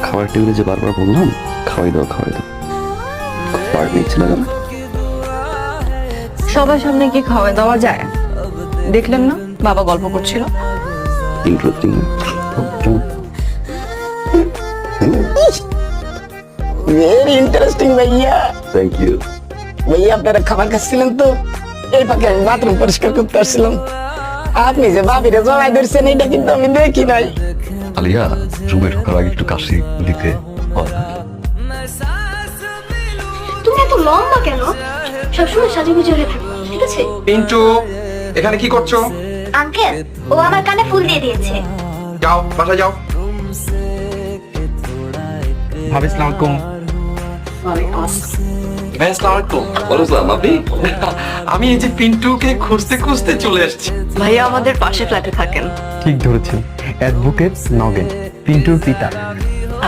খাবার টেবিলে যে বারবার বললাম খাওয়াই দাও খাওয়াই দাও, পার নিচ্ছে না কেন? সবার সামনে কি খাওয়া দাওয়া যায়? দেখলেন না বাবা গল্প করছিল। ইন্টারেস্টিং। ভেরি ইন্টারেস্টিং ভাইয়া। Thank you. ভাইয়া আপনারা খাবার খাচ্ছিলেন তো, এই ফাঁকে আমি বাথরুম পরিষ্কার করতে আসছিলাম। আপনি যে ভাবিরে জমাই ধরছেন এটা কিন্তু আমি দেখি নাই। আলিয়া, রুমে ঢোকার আগে একটু কাশি দিতে হয় না? তুমি এত লম্বা কেন? সবসময় সাজুগুজু হয়ে থাকো, ঠিক আছে? পিন্টু, এখানে কি করছো? আঙ্কেল, ও আমার কানে ফুল দিয়ে দিয়েছে। যাও বাসায় যাও। ভাবি আসসালামু আলাইকুম। ভাই আসসালামু আলাইকুম। বললাম আপনি? আমি এই যে পিন্টুকে খুঁজতে খুঁজতে চলে এসেছি। ভাইয়া আমাদের পাশে ফ্ল্যাটে থাকেন। ঠিক ধরেছেন, অ্যাডভোকেট নগেন, পিন্টুর পিতা।